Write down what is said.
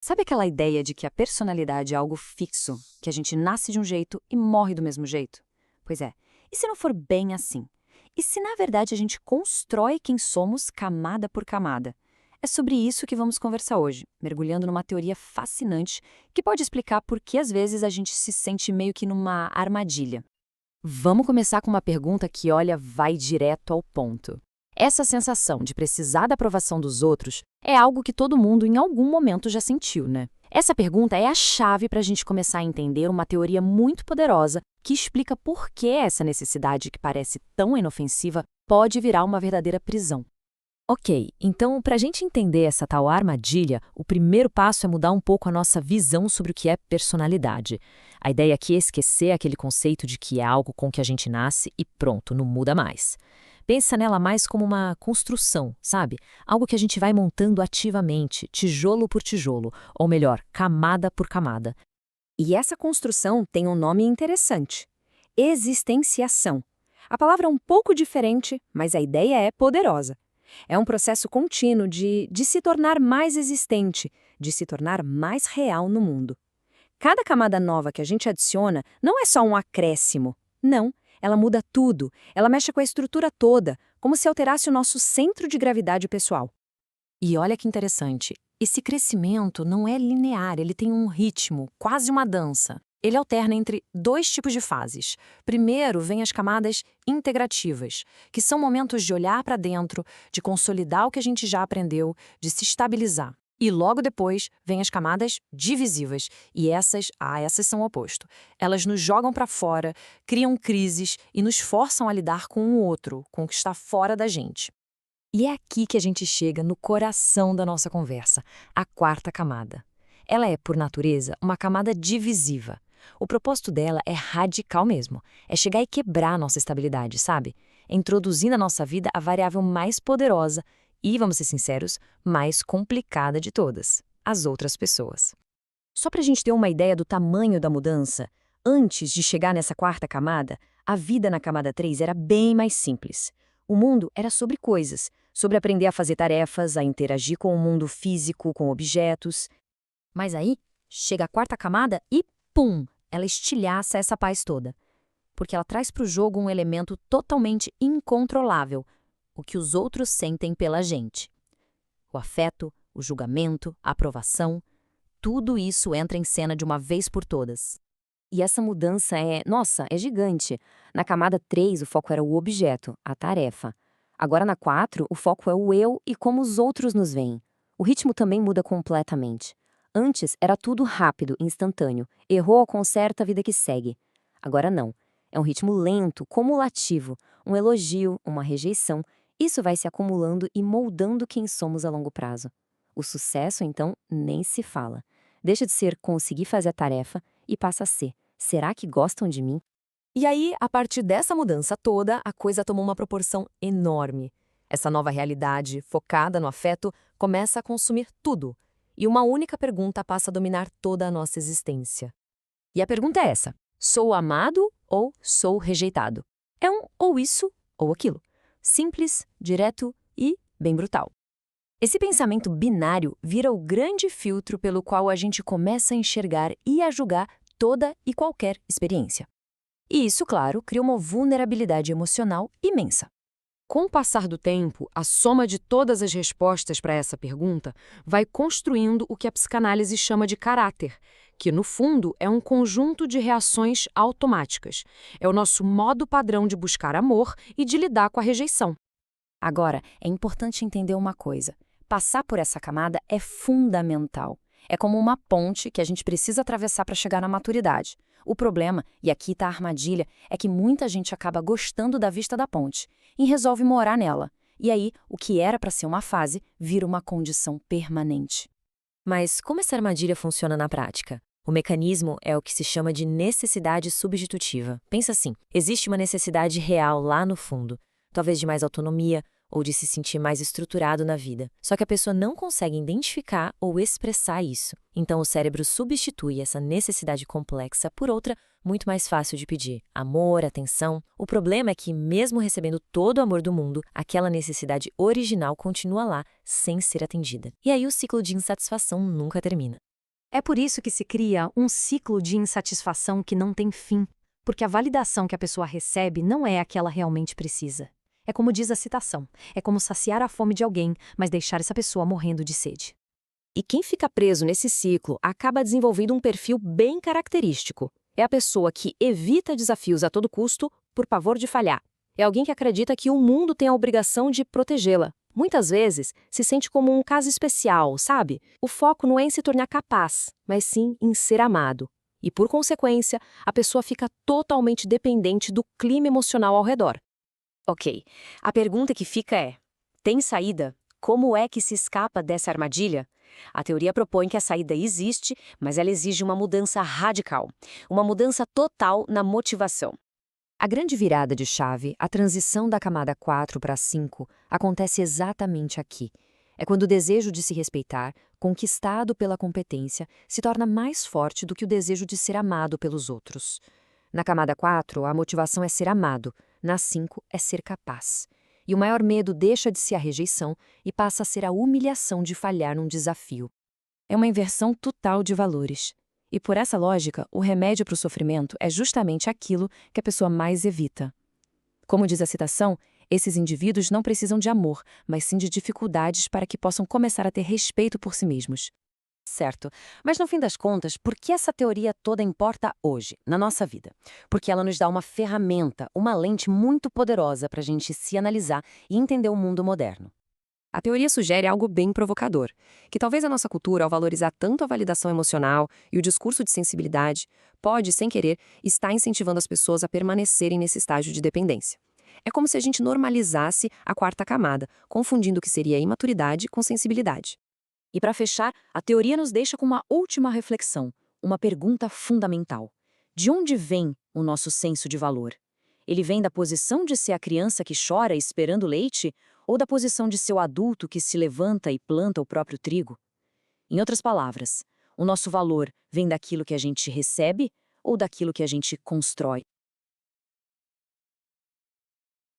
Sabe aquela ideia de que a personalidade é algo fixo, que a gente nasce de um jeito e morre do mesmo jeito? Pois é, e se não for bem assim? E se na verdade a gente constrói quem somos camada por camada? É sobre isso que vamos conversar hoje, mergulhando numa teoria fascinante que pode explicar por que às vezes a gente se sente meio que numa armadilha. Vamos começar com uma pergunta que, olha, vai direto ao ponto. Essa sensação de precisar da aprovação dos outros é algo que todo mundo em algum momento já sentiu, né? Essa pergunta é a chave para a gente começar a entender uma teoria muito poderosa que explica por que essa necessidade que parece tão inofensiva pode virar uma verdadeira prisão. Ok, então para a gente entender essa tal armadilha, o primeiro passo é mudar um pouco a nossa visão sobre o que é personalidade. A ideia aqui é esquecer aquele conceito de que é algo com que a gente nasce e pronto, não muda mais. Pensa nela mais como uma construção, sabe? Algo que a gente vai montando ativamente, tijolo por tijolo, ou melhor, camada por camada. E essa construção tem um nome interessante: existenciação. A palavra é um pouco diferente, mas a ideia é poderosa. É um processo contínuo de se tornar mais existente, de se tornar mais real no mundo. Cada camada nova que a gente adiciona não é só um acréscimo. Não, ela muda tudo. Ela mexe com a estrutura toda, como se alterasse o nosso centro de gravidade pessoal. E olha que interessante, esse crescimento não é linear, ele tem um ritmo, quase uma dança. Ele alterna entre dois tipos de fases. Primeiro, vem as camadas integrativas, que são momentos de olhar para dentro, de consolidar o que a gente já aprendeu, de se estabilizar. E logo depois, vem as camadas divisivas, e essas são o oposto. Elas nos jogam para fora, criam crises e nos forçam a lidar com o outro, com o que está fora da gente. E é aqui que a gente chega no coração da nossa conversa, a quarta camada. Ela é, por natureza, uma camada divisiva. O propósito dela é radical mesmo, é chegar e quebrar a nossa estabilidade, sabe? É introduzir na nossa vida a variável mais poderosa e, vamos ser sinceros, mais complicada de todas, as outras pessoas. Só para a gente ter uma ideia do tamanho da mudança, antes de chegar nessa quarta camada, a vida na camada 3 era bem mais simples. O mundo era sobre coisas, sobre aprender a fazer tarefas, a interagir com o mundo físico, com objetos. Mas aí, chega a quarta camada e, pum, ela estilhaça essa paz toda. Porque ela traz para o jogo um elemento totalmente incontrolável, o que os outros sentem pela gente. O afeto, o julgamento, a aprovação, tudo isso entra em cena de uma vez por todas. E essa mudança é gigante. Na camada 3, o foco era o objeto, a tarefa. Agora na 4, o foco é o eu e como os outros nos veem. O ritmo também muda completamente. Antes era tudo rápido, instantâneo. Errou, conserta, a vida que segue. Agora não. É um ritmo lento, cumulativo. Um elogio, uma rejeição. Isso vai se acumulando e moldando quem somos a longo prazo. O sucesso, então, nem se fala. Deixa de ser conseguir fazer a tarefa e passa a ser: será que gostam de mim? E aí, a partir dessa mudança toda, a coisa tomou uma proporção enorme. Essa nova realidade, focada no afeto, começa a consumir tudo. E uma única pergunta passa a dominar toda a nossa existência. E a pergunta é essa: sou amado ou sou rejeitado? É um ou isso ou aquilo. Simples, direto e bem brutal. Esse pensamento binário vira o grande filtro pelo qual a gente começa a enxergar e a julgar toda e qualquer experiência. E isso, claro, cria uma vulnerabilidade emocional imensa. Com o passar do tempo, a soma de todas as respostas para essa pergunta vai construindo o que a psicanálise chama de caráter, que, no fundo, é um conjunto de reações automáticas. É o nosso modo padrão de buscar amor e de lidar com a rejeição. Agora, é importante entender uma coisa. Passar por essa camada é fundamental. É como uma ponte que a gente precisa atravessar para chegar na maturidade. O problema, e aqui está a armadilha, é que muita gente acaba gostando da vista da ponte e resolve morar nela. E aí, o que era para ser uma fase vira uma condição permanente. Mas como essa armadilha funciona na prática? O mecanismo é o que se chama de necessidade substitutiva. Pensa assim, existe uma necessidade real lá no fundo, talvez de mais autonomia ou de se sentir mais estruturado na vida. Só que a pessoa não consegue identificar ou expressar isso. Então o cérebro substitui essa necessidade complexa por outra muito mais fácil de pedir: amor, atenção. O problema é que, mesmo recebendo todo o amor do mundo, aquela necessidade original continua lá, sem ser atendida. E aí o ciclo de insatisfação nunca termina. É por isso que se cria um ciclo de insatisfação que não tem fim, porque a validação que a pessoa recebe não é a que ela realmente precisa. É como diz a citação, é como saciar a fome de alguém, mas deixar essa pessoa morrendo de sede. E quem fica preso nesse ciclo acaba desenvolvendo um perfil bem característico. É a pessoa que evita desafios a todo custo por pavor de falhar. É alguém que acredita que o mundo tem a obrigação de protegê-la. Muitas vezes se sente como um caso especial, sabe? O foco não é em se tornar capaz, mas sim em ser amado. E, por consequência, a pessoa fica totalmente dependente do clima emocional ao redor. Ok, a pergunta que fica é: tem saída? Como é que se escapa dessa armadilha? A teoria propõe que a saída existe, mas ela exige uma mudança radical, uma mudança total na motivação. A grande virada de chave, a transição da camada 4 para 5, acontece exatamente aqui. É quando o desejo de se respeitar, conquistado pela competência, se torna mais forte do que o desejo de ser amado pelos outros. Na camada 4, a motivação é ser amado, na 5 é ser capaz. E o maior medo deixa de ser a rejeição e passa a ser a humilhação de falhar num desafio. É uma inversão total de valores. E por essa lógica, o remédio para o sofrimento é justamente aquilo que a pessoa mais evita. Como diz a citação, esses indivíduos não precisam de amor, mas sim de dificuldades para que possam começar a ter respeito por si mesmos. Certo, mas no fim das contas, por que essa teoria toda importa hoje, na nossa vida? Porque ela nos dá uma ferramenta, uma lente muito poderosa para a gente se analisar e entender o mundo moderno. A teoria sugere algo bem provocador, que talvez a nossa cultura, ao valorizar tanto a validação emocional e o discurso de sensibilidade, pode, sem querer, estar incentivando as pessoas a permanecerem nesse estágio de dependência. É como se a gente normalizasse a quarta camada, confundindo o que seria imaturidade com sensibilidade. E para fechar, a teoria nos deixa com uma última reflexão, uma pergunta fundamental. De onde vem o nosso senso de valor? Ele vem da posição de ser a criança que chora esperando leite ou da posição de ser o adulto que se levanta e planta o próprio trigo? Em outras palavras, o nosso valor vem daquilo que a gente recebe ou daquilo que a gente constrói?